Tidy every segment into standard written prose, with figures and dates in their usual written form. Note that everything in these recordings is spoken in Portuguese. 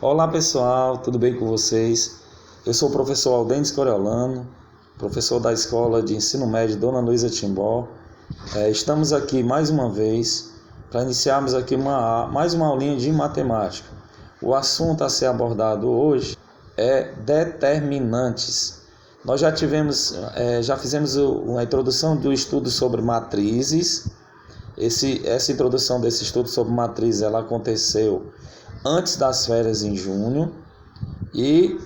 Olá pessoal, tudo bem com vocês? Eu sou o professor Aldenis Coriolano, professor da Escola de Ensino Médio Dona Luiza Timbó. Estamos aqui mais uma vez para iniciarmos aqui mais uma aulinha de matemática. O assunto a ser abordado hoje é determinantes. Nós já fizemos uma introdução do estudo sobre matrizes. Essa introdução desse estudo sobre matrizes ela aconteceu antes das férias em junho e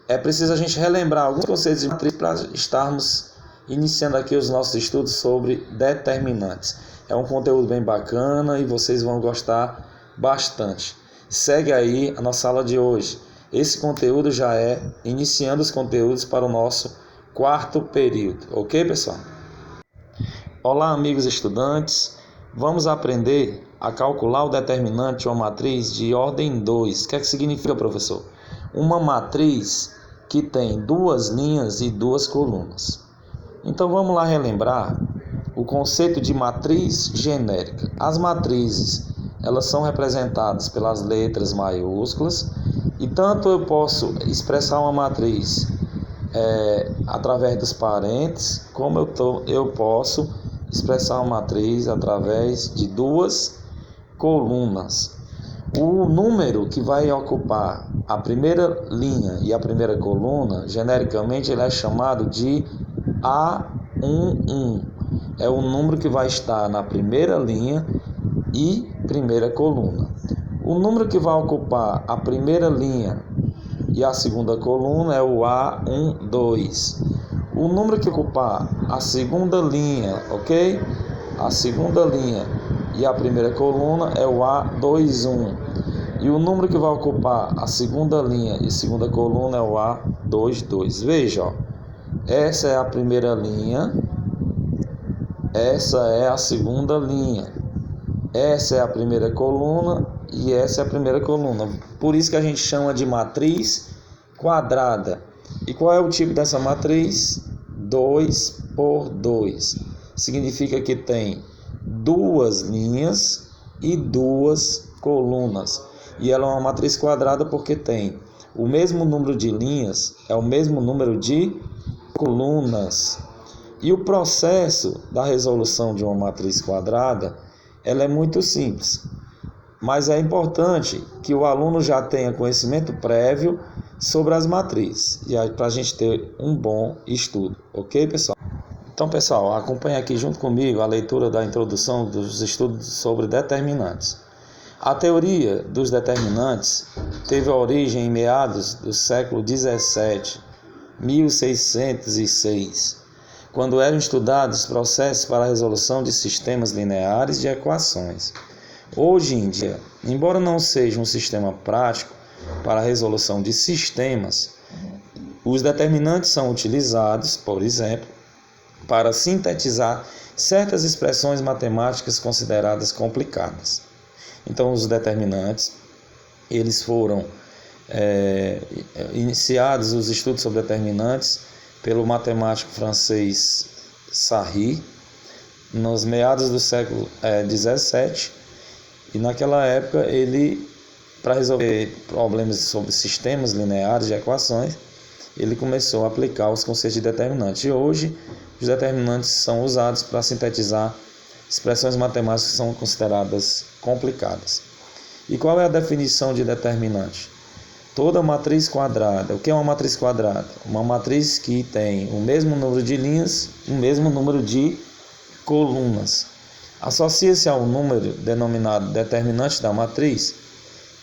é preciso a gente relembrar alguns conceitos de matriz para estarmos iniciando aqui os nossos estudos sobre determinantes. É um conteúdo bem bacana e vocês vão gostar bastante. Segue aí a nossa aula de hoje. Esse conteúdo já é iniciando os conteúdos para o nosso quarto período, ok, pessoal? Olá, amigos estudantes. Vamos aprender a calcular o determinante de uma matriz de ordem 2. O que é que significa, professor? Uma matriz que tem duas linhas e duas colunas. Então vamos lá relembrar o conceito de matriz genérica. As matrizes, elas são representadas pelas letras maiúsculas e tanto eu posso expressar uma matriz através dos parênteses, como eu posso expressar uma matriz através de duas colunas. O número que vai ocupar a primeira linha e a primeira coluna, genericamente ele é chamado de A11. É o número que vai estar na primeira linha e primeira coluna. O número que vai ocupar a primeira linha e a segunda coluna é o A12. O número que ocupar a segunda linha, ok? A segunda linha e a primeira coluna é o A21. E o número que vai ocupar a segunda linha e segunda coluna é o A22. Veja, ó. Essa é a primeira linha, essa é a segunda linha, essa é a primeira coluna e essa é a primeira coluna. Por isso que a gente chama de matriz quadrada. E qual é o tipo dessa matriz? 2 por 2. Significa que tem duas linhas e duas colunas. E ela é uma matriz quadrada porque tem o mesmo número de linhas, é o mesmo número de colunas. E o processo da resolução de uma matriz quadrada, ela é muito simples. Mas é importante que o aluno já tenha conhecimento prévio sobre as matrizes, e aí para a gente ter um bom estudo, ok, pessoal? Então, pessoal, acompanhe aqui junto comigo a leitura da introdução dos estudos sobre determinantes. A teoria dos determinantes teve origem em meados do século 17, 1606, quando eram estudados processos para a resolução de sistemas lineares de equações. Hoje em dia, embora não seja um sistema prático para a resolução de sistemas, os determinantes são utilizados, por exemplo, para sintetizar certas expressões matemáticas consideradas complicadas. Então, os determinantes, eles foram iniciados, os estudos sobre determinantes, pelo matemático francês Sarry, nos meados do século 17, e naquela época ele, para resolver problemas sobre sistemas lineares de equações, ele começou a aplicar os conceitos de determinantes. E hoje, os determinantes são usados para sintetizar expressões matemáticas que são consideradas complicadas. E qual é a definição de determinante? Toda matriz quadrada. O que é uma matriz quadrada? Uma matriz que tem o mesmo número de linhas, o mesmo número de colunas. Associa-se ao número denominado determinante da matriz,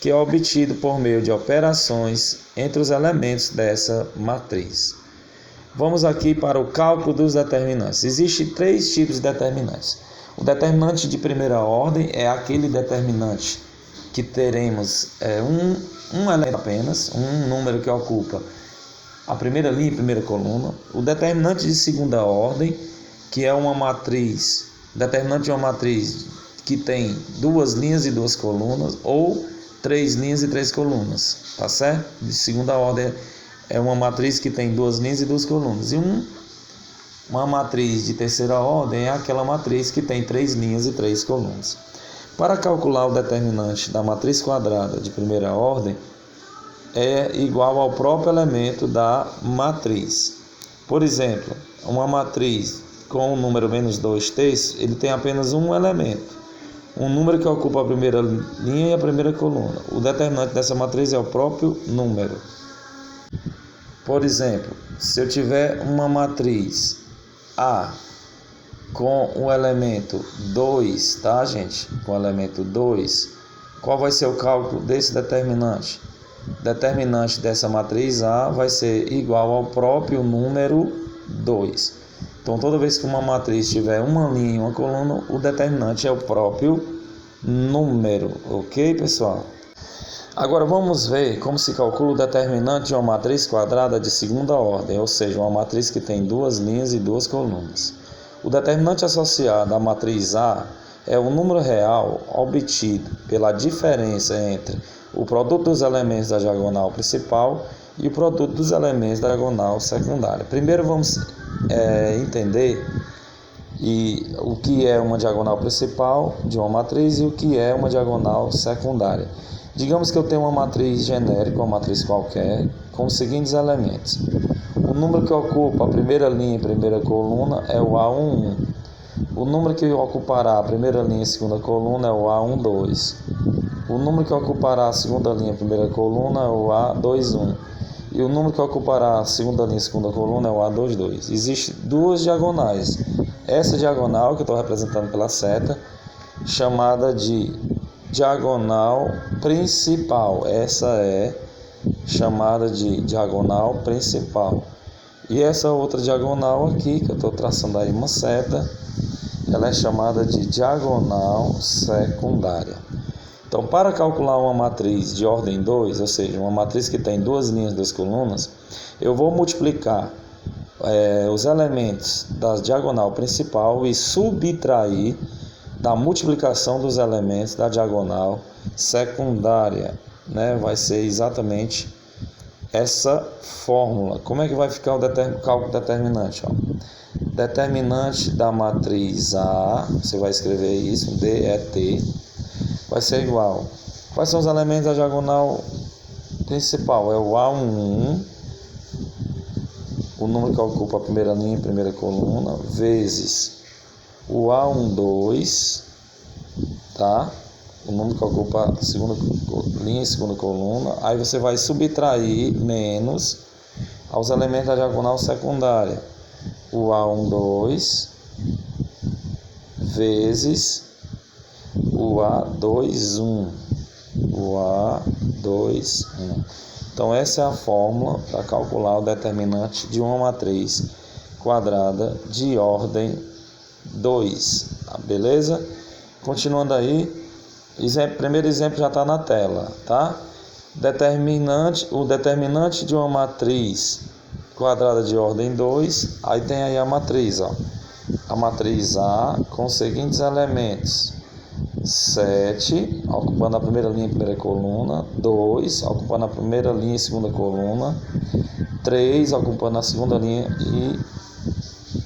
que é obtido por meio de operações entre os elementos dessa matriz. Vamos aqui para o cálculo dos determinantes. Existem três tipos de determinantes. O determinante de primeira ordem é aquele determinante que teremos um elemento apenas, um número que ocupa a primeira linha e primeira coluna. O determinante de segunda ordem, que é uma matriz, determinante de uma matriz que tem duas linhas e duas colunas, ou três linhas e três colunas, tá certo? De segunda ordem é uma matriz que tem duas linhas e duas colunas. E uma matriz de terceira ordem é aquela matriz que tem três linhas e três colunas. Para calcular o determinante da matriz quadrada de primeira ordem, é igual ao próprio elemento da matriz. Por exemplo, uma matriz com o número menos 2/3, ele tem apenas um elemento, um número que ocupa a primeira linha e a primeira coluna. O determinante dessa matriz é o próprio número. Por exemplo, se eu tiver uma matriz A com o elemento 2, tá, gente? Com o elemento 2, qual vai ser o cálculo desse determinante? Determinante dessa matriz A vai ser igual ao próprio número 2. Então, toda vez que uma matriz tiver uma linha e uma coluna, o determinante é o próprio número, ok, pessoal? Agora vamos ver como se calcula o determinante de uma matriz quadrada de segunda ordem, ou seja, uma matriz que tem duas linhas e duas colunas. O determinante associado à matriz A é o número real obtido pela diferença entre o produto dos elementos da diagonal principal e o produto dos elementos da diagonal secundária. Primeiro vamos entender o que é uma diagonal principal de uma matriz e o que é uma diagonal secundária. Digamos que eu tenho uma matriz genérica, uma matriz qualquer, com os seguintes elementos. O número que ocupa a primeira linha e primeira coluna é o A11. O número que ocupará a primeira linha e segunda coluna é o A12. O número que ocupará a segunda linha e primeira coluna é o A21. E o número que ocupará a segunda linha e segunda coluna é o A22. Existem duas diagonais. Essa diagonal, que eu estou representando pela seta, chamada de diagonal principal. Essa é chamada de diagonal principal. E essa outra diagonal aqui, que eu estou traçando aí uma seta, ela é chamada de diagonal secundária. Então, para calcular uma matriz de ordem 2, ou seja, uma matriz que tem duas linhas e duas colunas, eu vou multiplicar os elementos da diagonal principal e subtrair da multiplicação dos elementos da diagonal secundária, né? Vai ser exatamente essa fórmula. Como é que vai ficar o cálculo determinante? Determinante da matriz A, você vai escrever isso, DET, vai ser igual. Quais são os elementos da diagonal principal? É o A11, o número que ocupa a primeira linha e primeira coluna, vezes o A12, tá? O número que ocupa a segunda linha e segunda coluna. Aí você vai subtrair menos aos elementos da diagonal secundária. O A12 vezes o A21. O A21. Então essa é a fórmula para calcular o determinante de uma matriz quadrada de ordem 2. Beleza? Continuando aí. Primeiro exemplo já está na tela, tá? O determinante de uma matriz quadrada de ordem 2, aí tem aí a matriz, ó. A matriz A com os seguintes elementos: 7, ocupando a primeira linha e primeira coluna, 2, ocupando a primeira linha e segunda coluna, 3, ocupando a segunda linha e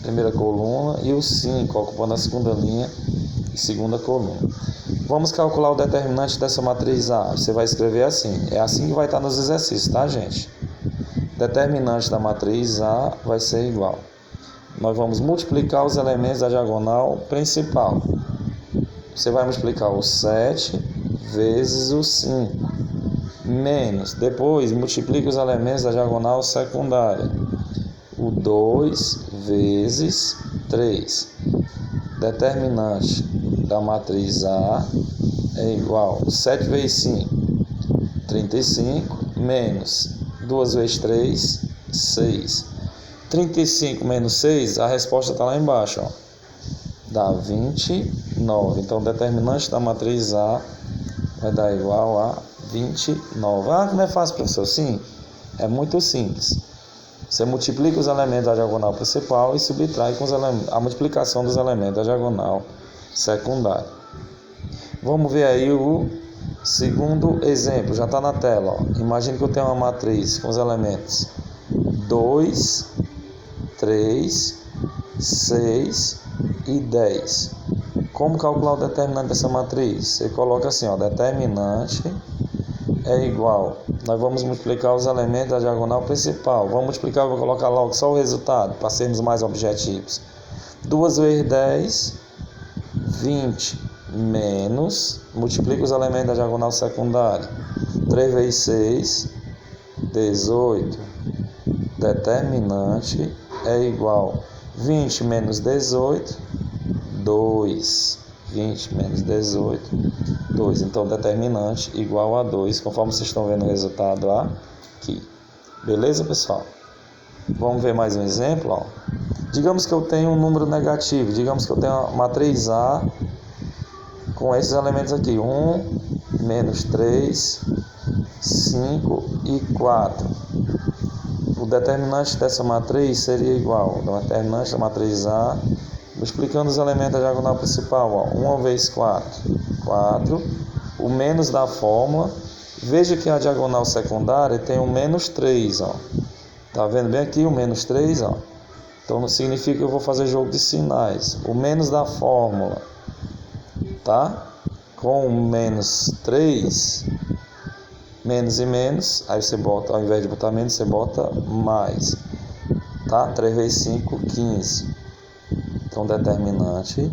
primeira coluna, e o 5, ocupando a segunda linha e segunda coluna. Vamos calcular o determinante dessa matriz A. Você vai escrever assim. É assim que vai estar nos exercícios, tá, gente? Determinante da matriz A vai ser igual. Nós vamos multiplicar os elementos da diagonal principal. Você vai multiplicar o 7 vezes o 5. Menos. Depois, multiplica os elementos da diagonal secundária. O 2 vezes 3. Determinante da matriz A é igual a 7 vezes 5, 35, menos 2 vezes 3, 6. 35 menos 6, a resposta está lá embaixo, ó. Dá 29. Então, o determinante da matriz A vai dar igual a 29. Ah, como é fácil, professor? Sim, é muito simples. Você multiplica os elementos da diagonal principal e subtrai com a multiplicação dos elementos da diagonal secundária. Vamos ver aí o segundo exemplo, já está na tela, ó. Imagine que eu tenho uma matriz com os elementos 2, 3, 6 e 10. Como calcular o determinante dessa matriz? Você coloca assim, ó, determinante é igual. Nós vamos multiplicar os elementos da diagonal principal. Vamos multiplicar, eu vou colocar logo só o resultado, para sermos mais objetivos. 2 vezes 10, 20, menos, multiplica os elementos da diagonal secundária. 3 vezes 6, 18. Determinante é igual. 20 menos 18, 2. 20 menos 18, 2. Então, determinante igual a 2, conforme vocês estão vendo o resultado aqui. Beleza, pessoal? Vamos ver mais um exemplo. Ó. Digamos que eu tenho um número negativo. Digamos que eu tenho uma matriz A com esses elementos aqui. 1, menos 3, 5 e 4. O determinante dessa matriz seria igual. O determinante da matriz A, multiplicando os elementos da diagonal principal, ó, 1 vezes 4, 4, o menos da fórmula, veja que a diagonal secundária tem um menos 3, ó, tá vendo bem aqui o menos 3, ó, então significa que eu vou fazer jogo de sinais, o menos da fórmula, tá, com o menos 3, menos e menos, aí você bota, ao invés de botar menos, você bota mais, tá, 3 vezes 5, 15. Então, determinante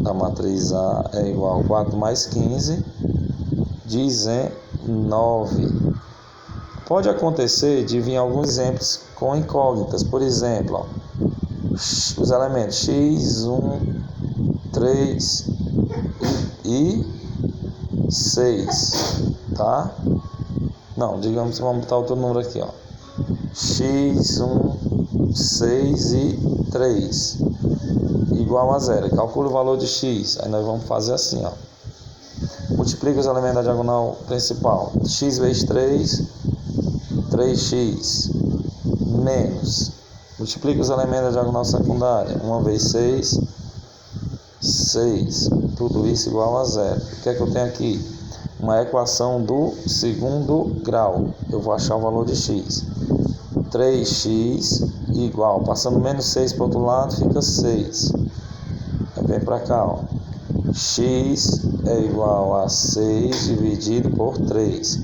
da matriz A é igual a 4 mais 15, 19. Pode acontecer de vir alguns exemplos com incógnitas. Por exemplo, ó, os elementos x, 1, 3 e 6. Tá? Não, digamos que vamos botar outro número aqui. Ó. x, 1, 6 e 3 igual a 0. Calcula o valor de x. Aí nós vamos fazer assim, ó. Multiplica os elementos da diagonal principal. X vezes 3, 3x. Menos. Multiplica os elementos da diagonal secundária. 1 vezes 6, 6. Tudo isso igual a 0. O que é que eu tenho aqui? Uma equação do segundo grau. Eu vou achar o valor de x. 3x igual, passando menos 6 para o outro lado, fica 6. Aí vem para cá, ó. X é igual a 6 dividido por 3.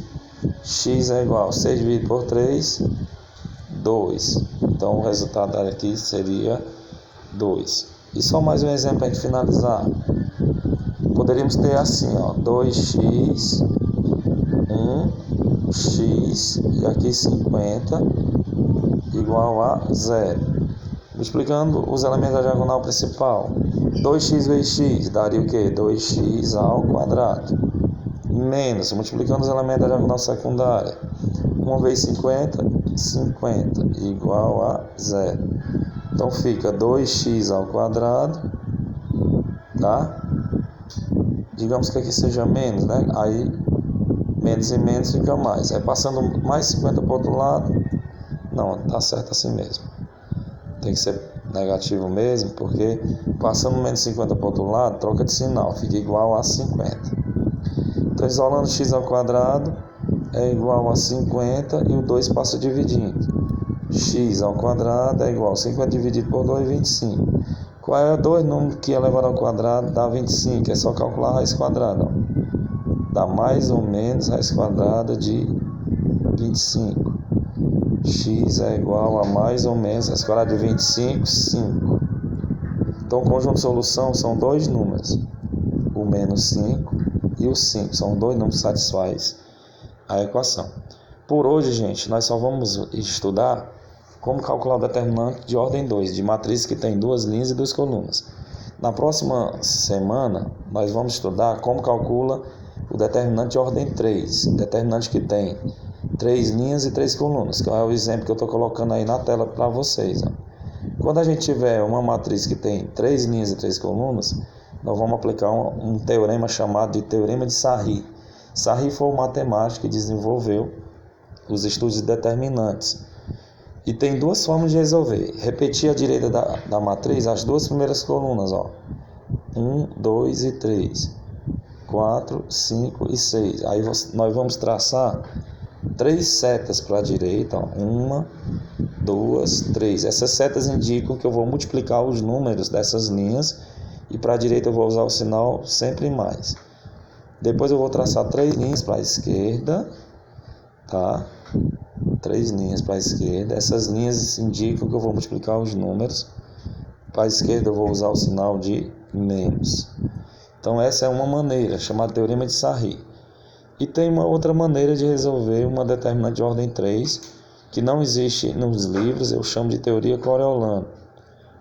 X é igual a 6 dividido por 3, 2. Então o resultado aqui seria 2. E só mais um exemplo para a gente finalizar. Poderíamos ter assim, ó, 2x, 1x e aqui 50 igual a 0. Multiplicando os elementos da diagonal principal, 2x vezes x daria o quê? 2x ao quadrado. Menos, multiplicando os elementos da diagonal secundária, 1 vezes 50, 50 igual a 0. Então fica 2x ao quadrado, tá? Digamos que aqui seja menos, né? Aí menos e menos fica mais. Aí passando mais 50 para o outro lado, não, tá certo assim mesmo. Tem que ser negativo mesmo, porque passando menos 50 para o outro lado, troca de sinal, fica igual a 50. Então, isolando x ao quadrado é igual a 50 e o 2 passa dividindo. X ao quadrado é igual a 50 dividido por 2, 25. Qual é o 2 número que é elevado ao quadrado? Dá 25, é só calcular a raiz quadrada. Ó. Dá mais ou menos raiz quadrada de 25. X é igual a mais ou menos raiz quadrada de 25, 5. Então, o conjunto de solução são dois números, o menos 5 e o 5. São dois números que satisfazem a equação. Por hoje, gente, nós só vamos estudar como calcular o determinante de ordem 2, de matriz que tem 2 linhas e 2 colunas. Na próxima semana, nós vamos estudar como calcula o determinante de ordem 3, determinante que tem 3 linhas e 3 colunas, que é o exemplo que eu estou colocando aí na tela para vocês. Ó. Quando a gente tiver uma matriz que tem 3 linhas e 3 colunas, nós vamos aplicar um teorema chamado de Teorema de Sarri. Sarri foi o matemático que desenvolveu os estudos de determinantes. E tem duas formas de resolver. Repetir à direita da matriz as duas primeiras colunas. Ó. 1, 2 e 3. 4, 5 e 6. Aí nós vamos traçar 3 setas para a direita. 1, 2, 3. Essas setas indicam que eu vou multiplicar os números dessas linhas. E para a direita eu vou usar o sinal sempre mais. Depois eu vou traçar 3 linhas para a esquerda, tá? 3 linhas para a esquerda. Essas linhas indicam que eu vou multiplicar os números. Para a esquerda eu vou usar o sinal de menos. Então essa é uma maneira, chamada teorema de Sarri. E tem uma outra maneira de resolver uma determinante de ordem 3, que não existe nos livros, eu chamo de teoria Coriolano.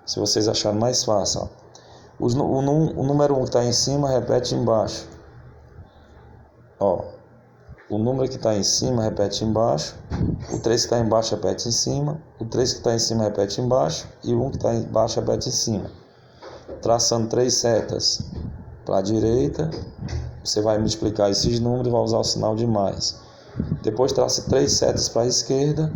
Se vocês acharem mais fácil, ó. O número 1 que está em cima repete embaixo. Ó, o número que está em cima repete embaixo, o 3 que está embaixo repete em cima, o 3 que está em cima repete embaixo e o 1 que está embaixo repete em cima. Traçando 3 setas para a direita, você vai multiplicar esses números e vai usar o sinal de mais. Depois traça 3 setas para a esquerda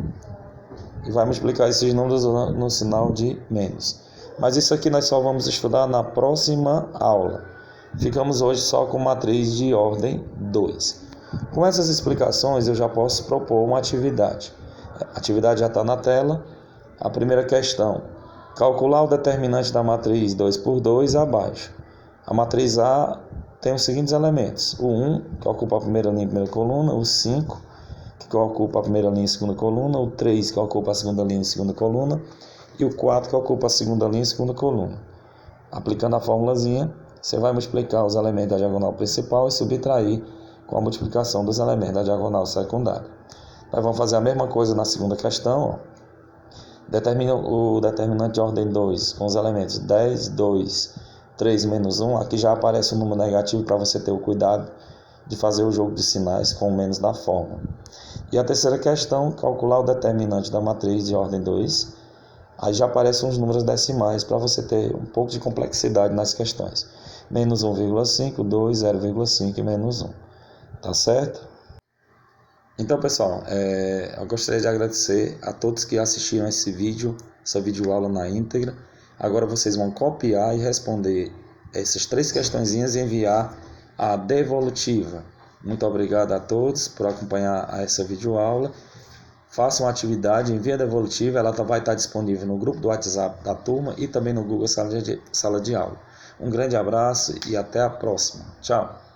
e vai multiplicar esses números no sinal de menos. Mas isso aqui nós só vamos estudar na próxima aula. Ficamos hoje só com matriz de ordem 2. Com essas explicações eu já posso propor uma atividade. A atividade já está na tela. A primeira questão: calcular o determinante da matriz 2 por 2 abaixo. A matriz A tem os seguintes elementos: o 1, que ocupa a primeira linha e primeira coluna, o 5, que ocupa a primeira linha e segunda coluna, o 3, que ocupa a segunda linha e segunda coluna, e o 4, que ocupa a segunda linha e segunda coluna. Aplicando a formulazinha, você vai multiplicar os elementos da diagonal principal e subtrair com a multiplicação dos elementos da diagonal secundária. Nós vamos fazer a mesma coisa na segunda questão. Determina o determinante de ordem 2 com os elementos 10, 2, 3 menos 1. Aqui já aparece um número negativo para você ter o cuidado de fazer o jogo de sinais com o menos da fórmula. E a terceira questão, calcular o determinante da matriz de ordem 2. Aí já aparecem uns números decimais para você ter um pouco de complexidade nas questões. Menos 1,5, 2, 0,5 e menos 1. Tá certo? Então, pessoal, eu gostaria de agradecer a todos que assistiram esse vídeo, essa videoaula na íntegra. Agora vocês vão copiar e responder essas 3 questõezinhas e enviar a devolutiva. Muito obrigado a todos por acompanhar essa videoaula. Façam a atividade, envie a devolutiva, ela vai estar disponível no grupo do WhatsApp da turma e também no Google Sala de Aula. Um grande abraço e até a próxima. Tchau!